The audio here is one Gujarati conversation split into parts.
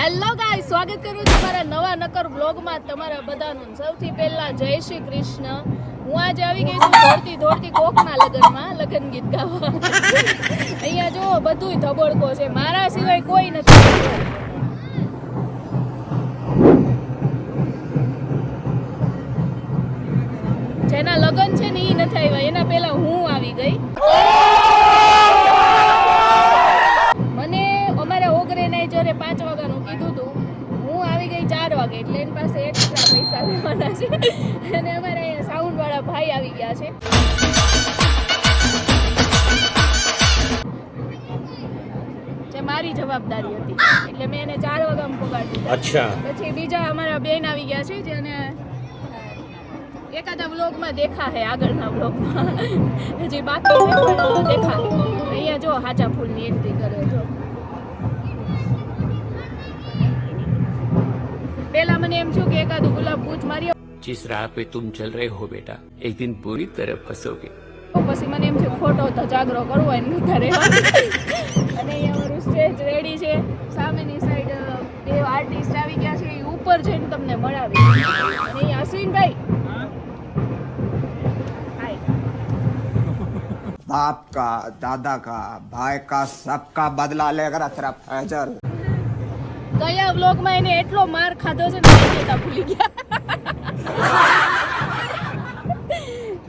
હેલો ગાઈસ, સ્વાગત કરું છું મારા નવા નકર બ્લોગમાં તમારા બધાનું. સૌથી પહેલા જય શ્રી કૃષ્ણ. હું આજે આવી ગઈ છું દોડતી કોકના લગ્નમાં લગ્ન ગીત ગાવા. અહીંયા જો બધુંય ધબડકો છે, મારા સિવાય કોઈ નથી. જેના લગ્ન છે ને ઈ નથી આવ્યા, એના પહેલા હું આવી ગઈ. મને અમારા ઓર્ગેનાઇઝરે 5 વાગ્યાનું કીધું હતું, હું આવી ગઈ 4 વાગે, એટલે એની પાસે એક્સ્ટ્રા પૈસા લેવાના છે. અને અમારે અહીંયા સાઉન્ડ વાળા ભાઈ આવી ગયા છે. જે મારી જવાબદારી હતી, એટલે મેં એને 4 વાગ્યામાં પગાડી દીધા. અચ્છા. પછી બીજા અમારા બેન આવી ગયા છે, જેને એકાદા વ્લોગમાં દેખા હે, આગળના વ્લોગમાં હજી બાકી છે પણ દેખા. અહીંયા જો હાચા ફૂલની એન્ટ્રી કરે જો. પહેલા મને એમ થયું કે એકાદું ગુલાબ બૂચ મારી जिस राह पे तुम चल रहे हो बेटा एक दिन पूरी तरह फंसोगे. પછી મને એમ થયું ખોટો ધજાગરો કરવો એને ઘરે. અને અહીંયા અમારું સ્ટેજ રેડી છે. સામેની સાઈડ બે આર્ટિસ્ટ આવી ગયા છે, એ ઉપર જઈને તમને મળાવી. અને અહીંયા અશ્વિનભાઈ, बाप का, दादा का, भाई का, सबका बदला लेकर अतरा फैजल. કયા વ્લોગમાં એને એટલો માર ખાધો છે ને કેતા ભૂલી ગયા.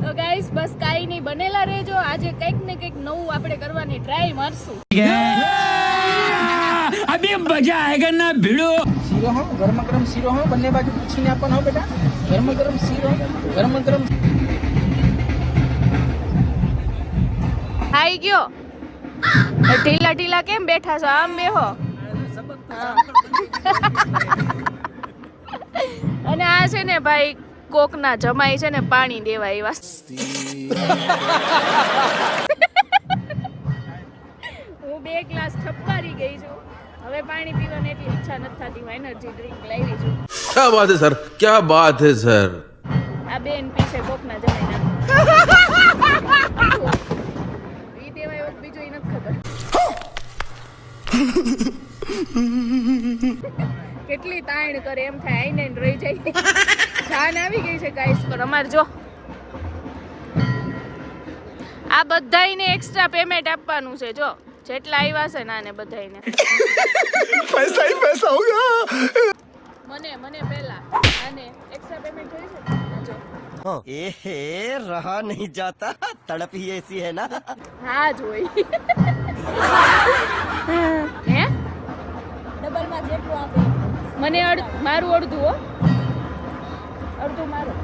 તો ગાઈસ બસ કાઈ નહીં, બનેલા રહેજો. આજે કંઈક ને કંઈક નવું આપણે કરવાની ટ્રાય મારશું. अभी मजा आएगा ना भिड़ो. શીરો હો, ગરમા ગરમ શીરો હો, બંને બાજુ પૂછીને આપવાનો હો બેટા. ગરમા ગરમ શીરો, ગરમા ગરમ. આઈ ગયો. ઢીલા ઢીલા કેમ બેઠા છો? આમ બેહો. અને આ છે ને ભાઈ કોકના જમાઈ છે ને પાણી દેવા એવા. હું 2 ગ્લાસ ઠપકારી ગઈ છું. હવે પાણી પીવાની એટલી ઈચ્છા નથી થતી. હું એનર્જી ડ્રિંક લાવી છું. क्या बात है सर, क्या बात है सर. આ બેન પીશે કોકના જમાઈના. ઈ દેવાય એવું બીજું ઈ નથી ખબર. કેટલી તાણ કરે એમ થાય, આઈને રહી જાય. જાન આવી ગઈ છે ગાઈસ. પણ અમાર જો આ બધાયને એક્સ્ટ્રા પેમેન્ટ આપવાનું છે. જો જેટલા આવ્યા છે ને આને બધાયને पैसा ही पैसा होगा. મને પહેલા આને એક્સ્ટ્રા પેમેન્ટ જોઈ છે જો. एहे रहा नहीं जाता, तड़प ही ऐसी है ना. હા જોઈ. હે ડબલ માં જેટલું આપે મને મારું અડધું હો, અડધું મારું.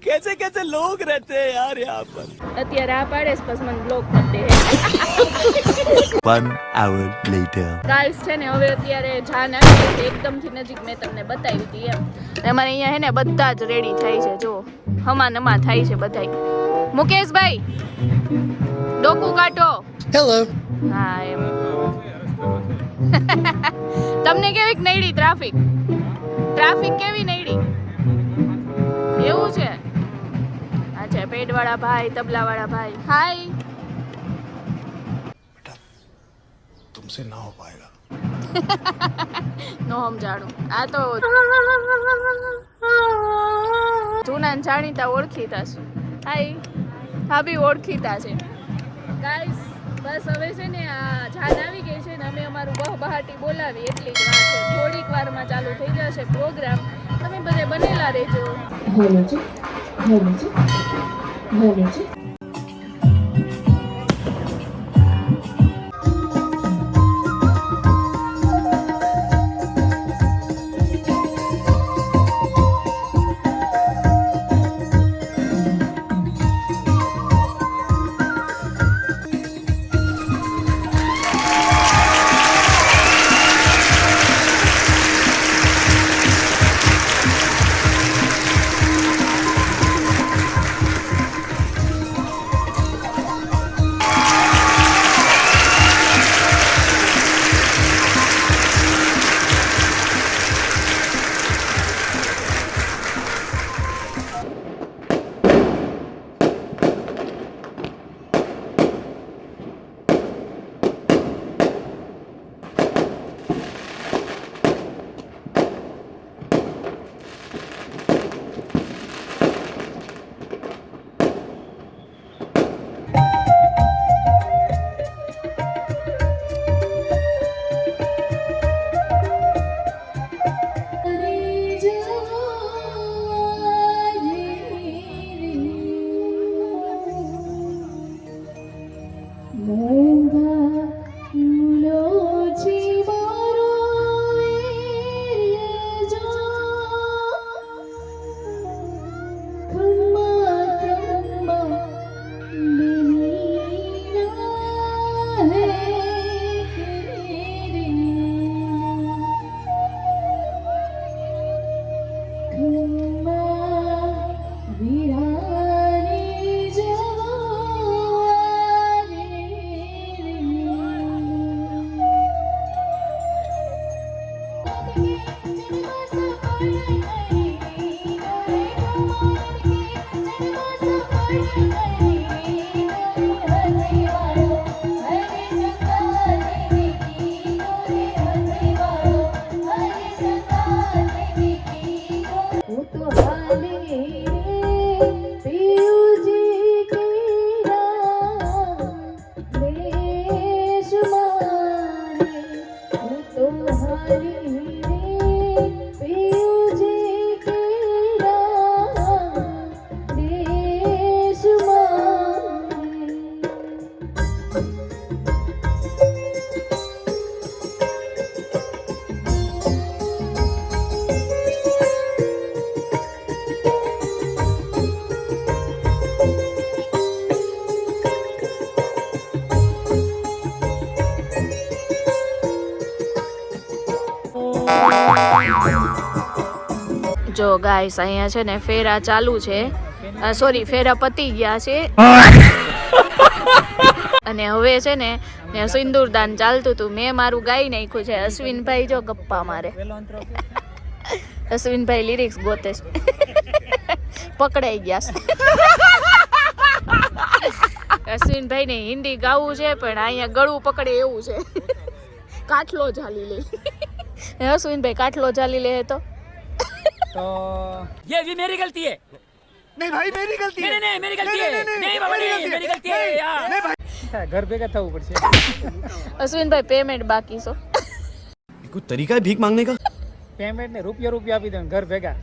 कैसे कैसे लोग रहते हैं यार यहाँ पर. અત્યારે આ પાડે છે, પછી મને બ્લોક કરી દે. 1 hour later. ગાઈસ છે ને હવે અત્યારે જાન આવી ગઈ છે એકદમથી નજીક. મેં તમને બતાવી હતી એમ. અમારે અહીંયા હે ને બધા જ રેડી થાય છે. જો હમા નમા થાય છે બધાય. મુકેશભાઈ ડોકું કાઢો. હેલો. હા એમ. તમને કેવી નડી ટ્રાફિક કેવી નડી? એવું છે? અચ્છા, પેડ વાળા ભાઈ, તબલા વાળા ભાઈ. હાય. तुमसे ना हो पाएगा. નો સમજાણું. આ તો જૂના જાણીતા ઓળખીતા છે. હાય. હા બી ઓળખીતા છે. ગાઈસ બસ હવે છે ને આ જાન આવી ગઈ છે ને અમે અમારું બહાટી બોલાવી એટલી જ વાત છે. થોડીક વારમાં ચાલુ થઈ જશે પ્રોગ્રામ. તમે બધે બનેલા રહેજો. જો ગાઈસ અહીંયા છે ને ફેરા ચાલુ છે, સોરી ફેરા પતી ગયા છે અને હવે છે ને સિંદૂરદાન ચાલતું હતું. મેં મારું ગાઈ નાખ્યું છે. અશ્વિનભાઈ જો ગપ્પા મારે. અશ્વિનભાઈ લિરિક્સ ગોતે છે. પકડાઈ ગયા છે. અશ્વિનભાઈ ને હિન્દી ગાવું છે પણ અહીંયા ગળું પકડે એવું છે. કાઠલો ઝાલી લે. અશ્વિનભાઈ કાઠલો ઝાલી લે તો ये भी मेरी गलती है. नहीं भाई मेरी गलती है. नहीं मेरी गलती है. नहीं बाबा नहीं मेरी गलती है यार. ઘર ભેગા થવું પડશે. અશ્વિનભાઈ પેમેન્ટ બાકી છો. कोई तरीका है भीख मांगने का? પેમેન્ટ ને રૂપિયા આપી દે ઘર ભેગા.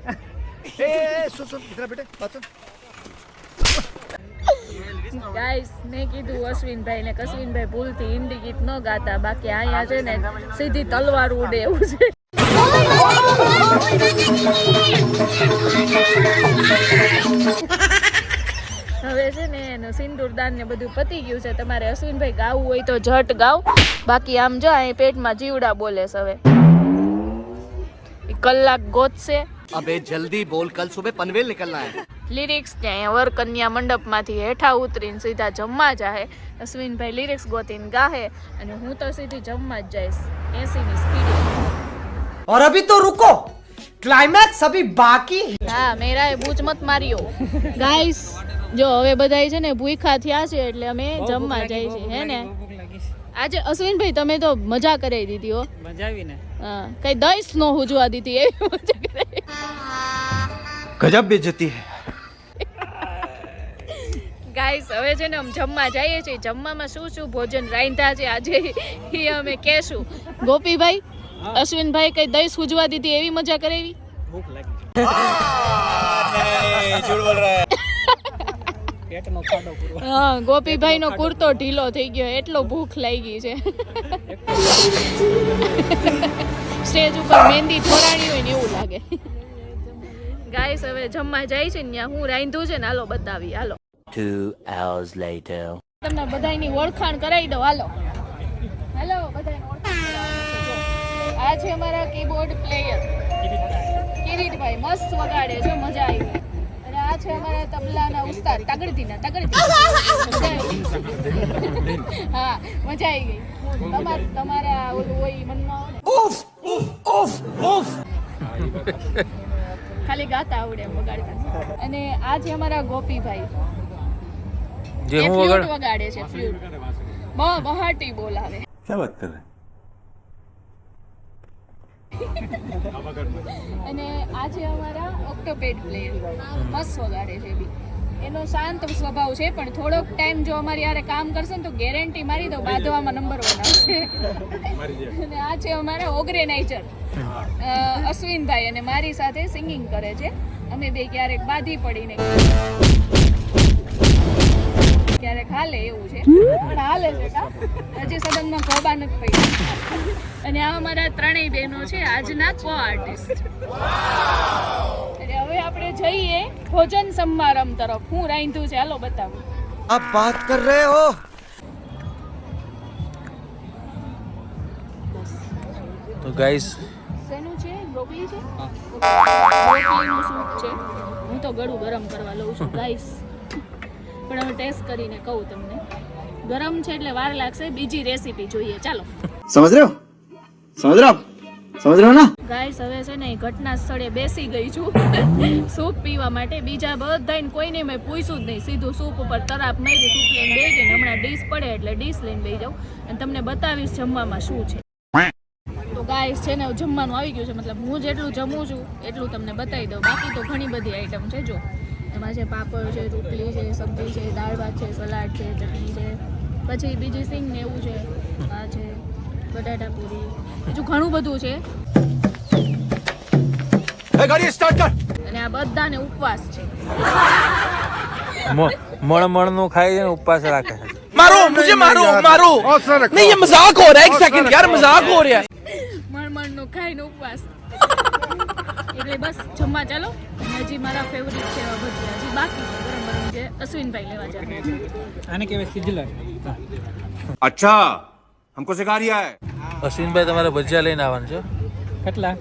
सुन इधर बेटे बात सुन. ગાઈસ મેં કીધું અશ્વિનભાઈ ને અશ્વિનભાઈ ભૂલથી હિન્દી ગીત ન ગાતા, બાકી અહીંયા છે ને સીધી તલવાર ઉડે એવું છે. હવે છે ને એનું સિંદૂરદાન ને બધું પતી ગયું છે. તમારે અશ્વિનભાઈ ગાવું હોય તો ઝટ ગાવ, બાકી આમ જો અહીં પેટમાં જીવડા બોલે છે. હવે કલાક ગોતશે. अबे जल्दी बोल, कल सुबह पनवेल निकलना है. લિરિક્સ ને અહીંયા વરકન્યા મંડપમાંથી હેઠા ઉતરીને સીધા જમવા જાહે. અશ્વિનભાઈ લિરિક્સ ગોતીને ગાહે અને હું તો સીધી જમવા જ જઈશ 80 ની સ્પીડે. और अभी तो रुको, क्लाइमैक्स अभी बाकी है. હા મેરા એ બૂચ મત માર્યો. ગાઈસ જો હવે બધાય છે ને ભૂખા થયા છે એટલે અમે જમવા જઈએ છીએ હે ને. આજે અશ્વિનભાઈ તમે તો મજા કરાવી દીધી હો. મજા આવી ને. હા કઈ દઈશ નો હુજવા દીધી એવી મજા કરાવી. गजब बेइज्जती है. ગાઈસ હવે છે ને અમે જમવા જઈએ છીએ. જમવામાં શું શું ભોજન રાંધ્યા છે આજે એ અમે કહેશું. ગોપીભાઈ અશ્વિનભાઈ કઈ દઈશ હુજવા દીધી એવી મજા કરાવી. ભૂખ લાગી. પેટનો ખાડો પૂરો. હા ગોપીભાઈ નો કુર્તો ઢીલો થઈ ગયો, એટલો ભૂખ લાગી છે. સ્ટેજ ઉપર મહેંદી થોરાણી હોય ને એવું લાગે. ગાઈસ હવે જમવા જાય છે ને ત્યાં હું રાંધું છે ને હાલો બતાવી. હાલો 2 hours later. તમને બધાની ઓળખાણ કરાવી દઉં. હાલો હાલો બધાની ઓળખાણ કરાવી છે. જો આ છે અમારા કીબોર્ડ પ્લેયર કિરીટભાઈ, મસ્ત વગાડે છે, મજા આવી. અને આ છે અમારા તબલાના ઉસ્તાદ તગડતી. હા મજા આવી ગઈ. તમારા ઓલું હોય મનમાં ખાલી ગાતા આવડે એમ વગાડતા. અને આ છે અમારા ગોપીભાઈ જે ફ્લૂટ વગાડે છે. ફ્લૂટ બહાટી બોલાવે. क्या बात कर रहे અને આ છે અમારા ઓક્ટોપેડ પ્લેયર, મસ્ત વગાડે છે બી. એનો શાંત સ્વભાવ છે પણ થોડોક ટાઈમ જો અમારી યારે કામ કરશે ને તો ગેરંટી મારી દો બાંધવામાં નંબર 1 આવશે. અને આ છે અમારા ઓર્ગેનાઇઝર અશ્વિનભાઈ અને મારી સાથે સિંગિંગ કરે છે. અમે બે ક્યારેક બાંધી પડીને ક્યારેક હાલે એવું છે પણ હાલે છે કા હજી સદનમાં ખોબા નથી પડી. અને આ અમારા ત્રણેય બહેનો છે આજના કો આર્ટિસ્ટ. અને હવે આપણે જઈએ ભોજન સમારંભ તરફ. હું રાંધું છે હાલો બતાવું. आप बात कर रहे हो? तो गाइस શેનું છે? બ્રોકલી છે. બ્રોકલીનું સૂપ છે. હું તો ગળું ગરમ કરવા લઉં છું ગાઈસ, પણ હવે ટેસ્ટ કરીને કહું તમને. ગરમ છે એટલે વાર લાગશે. બીજી રેસીપી જોઈએ ચાલો. समझ रहे हो ना. ગાઈસ હવે છે ને ઘટના સ્થળે બેસી ગઈ છું સૂપ પીવા માટે. બીજા બધાને કોઈને મેં પૂછ્યું જ નહીં, સીધું સૂપ ઉપર તરાપ મારી સૂપ લઈને બેસી ગઈ. હમણાં ડીશ પડે એટલે ડીશ લઈને બેસી જાઉં અને તમને બતાવીશ જમવામાં શું છે. તો ગાઈસ છે ને જમવાનું આવી ગયું છે, મતલબ હું જેટલું જમું છું એટલું તમને બતાવી દઉં. બાકી તો ઘણી બધી આઈટમ છે. જો એમાં છે પાપડ છે, રોટલી છે, સબ્જી છે, દાળ ભાત છે, સલાડ છે, ચટણી છે, પછી બીજી સિંગ ને એવું છે, આ છે બટાટા પૂરી, બીજું ઘણું બધું છે. गाड़ी स्टार्ट कर. અને આ બધાને ઉપવાસ છે. मण नो खाई उपवास रखे मारो मुझे मारो नहीं ये मजाक हो रहा है. एक सेकंड यार मजाक हो रहा है. મણનો ખાઈને ઉપવાસ. એટલે બસ જમવા ચાલો. અને હજી મારા ફેવરિટ છે ભજીયા, હજી બાકી છે ગરમ ગરમ છે. અશ્વિનભાઈ લેવા જાય. આને કહેવાય સિઝલર. अच्छा हमको सिखा रिया है. अश्विन भाई तुम्हारे भजिया लेने आवन छो. કેટલા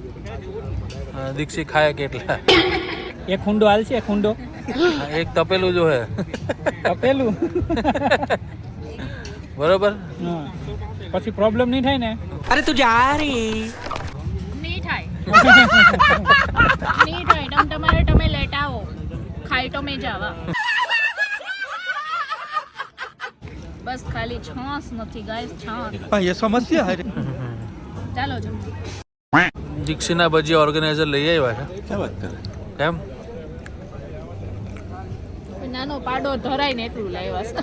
દીક્ષી ખાય કેટલા? એક હુંડો હાલ છે? એક હુંડો એક તપેલું જો હે તપેલું. બરોબર. હા પછી પ્રોબ્લેમ નહીં થાય ને? નહીં થાય નહીં થાય. તમે લેટ આવો, ખાઈ તમે જાવા. બસ ખાલી છાસ નથી ગાઈસ, છાસ. ये समस्या है ચાલો જમો. દીક્ષીના ભજીયા ઓર્ગેનાઇઝર લઈ આવ્યા છે. क्या बात कर रहे કેમ? નાનો પાડો ધરાય ને એટલું લાવ્યા છે.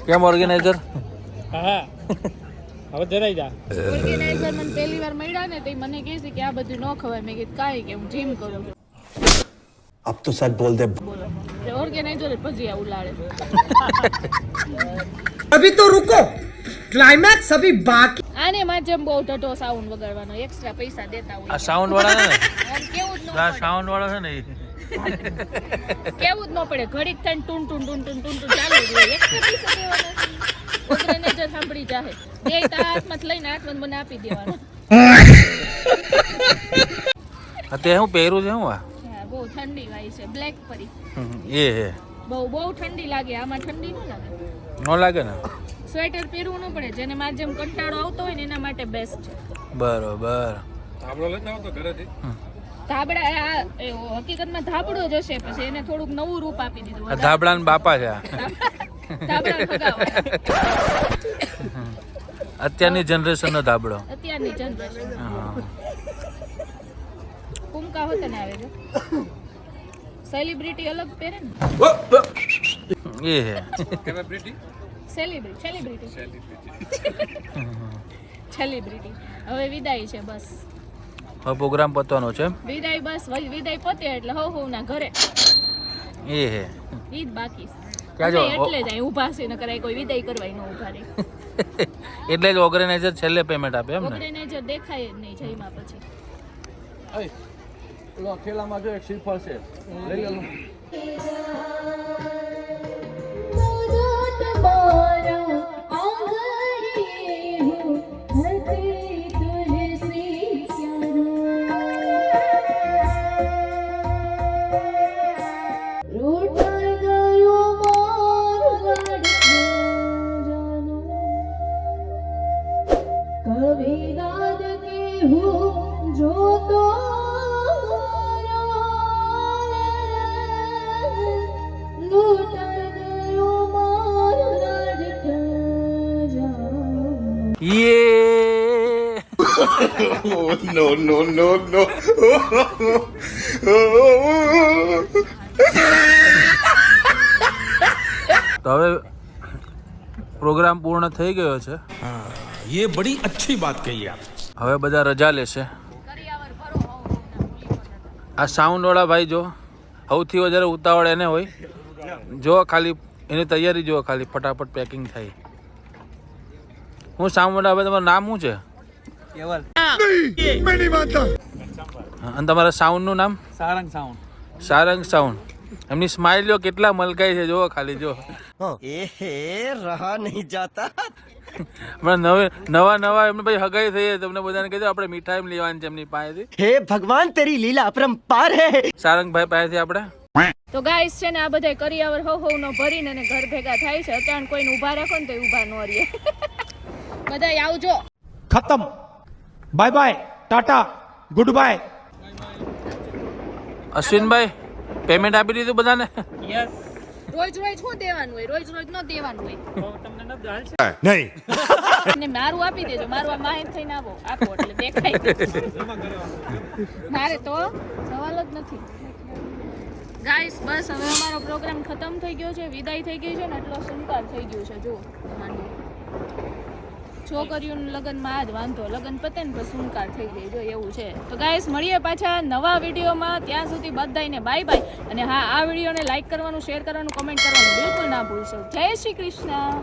કેમ ઓર્ગેનાઇઝર? હા હવે ધરાઈ જા. ઓર્ગેનાઇઝર મને પહેલી વાર મળ્યા ને તો ઈ મને કહે છે કે આ બધું ન ખવાય. મેં કીધું કાંઈ કે હું જીમ કરું છું. अब तो सच बोल दे બોલો ઓર્ગેનાઇઝર ભજીયા ઉલાડે. अभी तो रुको, क्लाइमैक्स अभी बाकी। આને માધ્યમ બહુ ઢઢો સાઉન્ડ વગાડવાનો, એક્સ્ટ્રા પૈસા દેતા હોય. આ સાઉન્ડ વાળા છે ને? આમ કેવું જ ન આ પડે. સાઉન્ડ વાળો છે ને ઈ. કેવું જ ન પડે. ઘડીક થઈને ટૂન ટૂન ટૂન ટૂન ટૂન ટૂન ચાલુ જ હોય. એક્સ્ટ્રા પૈસા દેવાના છે. ઓર્ગેનાઇઝર સાંભળી જાહે. બે તા હાથમાં લઈને હાથમાં મને આપી દેવાનો. અત્યારે હું પહેરું છે હું આ? હા બહુ ઠંડી વાય છે. બ્લેક પરી એ હે. બહુ ઠંડી લાગે. આમાં ઠંડી ન લાગે. ન લાગે ને? સ્વેટર પહેરવું ન પડે. જેને મારા જેમ કંટાળો આવતો હોય ને એના માટે બેસ્ટ છે. બરોબર. ધાબડા હકીકતમાં ધાબડો જ હશે, પછી એને થોડુંક નવું રૂપ આપી દીધું. આ ધાબળાના બાપા છે આ. ધાબડા ભગાવો. અત્યારની જનરેશનનો ધાબળો. અત્યારની જનરેશન હા. કુમકા હોતે ને આવે છે. સેલિબ્રિટી અલગ પહેરે ને. એ હે. સેલિબ્રિટી હવે વિદાય છે. બસ હવે પ્રોગ્રામ પતવાનો છે એમ? વિદાય. બસ વિદાય પતે એટલે હવ ના ઘરે. એ હે. ઈ જ બાકી છે. ક્યાં જાઓ? એટલે જ અહીં ઊભા છે, ન કરાય કોઈ વિદાય કરવાય ન ઊભા રહે. એટલે જ ઓર્ગેનાઇઝર છેલ્લે પેમેન્ટ આપે એમ ને? ઓર્ગેનાઇઝર દેખાય જ નહીં જઈમાં પછી. ठेलाમાં જો એક શ્રીફળ છે લઈ લો. યે. नो नो नो नो તો હવે પ્રોગ્રામ પૂર્ણ થઈ ગયો છે. ये बड़ी अच्छी बात कही आप. હવે બધા રજા લેશે. આ સાઉન્ડ વાળા ભાઈ જો સૌથી વધારે ઉતાવળ એને હોય. જો ખાલી એની તૈયારી જો, ખાલી ફટાફટ પેકિંગ થાય. હું સાઉન્ડ વાળા ભાઈ, તમારું નામ શું છે? કેવલ. અને તમારા સાઉન્ડનું નામ? સારંગ સાઉન્ડ. સારંગ સાઉન્ડ. એમની સ્માઇલ જો કેટલા મલકાય છે, જો ખાલી જો. ए रहा नहीं जाता. નવા એમને ભાઈ હગાઈ થઈ, તમને બધાને કીધું આપણે મીઠાઈ લેવાની છે એમની પાસેથી. हे भगवान तेरी लीला अपरंपार है. સારંગભાઈ પાસેથી આપણે. તો ગાઈસ છે ને આ બધા કરિયાવર હવ નો ભરીને અને ઘર ભેગા થાય છે. અત્યારે કોઈને ઊભા રાખો ને તો ઊભા ન રહે. બધા આવજો. खत्म. Bye bye, tata, good bye. Ashwinbhai payment આપી દીધું બધાને? યસ. રોજ શું દેવાનું હોય? રોજ ન દેવાનું હોય. તમને ન હાલશે? नहीं. અને મારું આપી દેજો. મારું આ માહિત થઈને આપો એટલે દેખાય. મારે તો સવાલ જ નથી. ગાઈસ બસ હવે અમારો પ્રોગ્રામ ખતમ થઈ ગયો છે. વિદાય થઈ ગઈ છે ને એટલો સુનકાર થઈ ગયું છે. જો છોકરીઓનું લગ્નમાં આ જ વાંધો. લગ્ન પતે ને પછી સુનકાર થઈ ગઈ. જો એવું છે. તો ગાઈસ મળીએ પાછા નવા વિડીયોમાં. ત્યાં સુધી બધાને બાય બાય. અને હા, આ વિડીયોને લાઈક કરવાનું, શેર કરવાનું, કમેન્ટ કરવાનું બિલકુલ ના ભૂલશો. જય શ્રી કૃષ્ણ.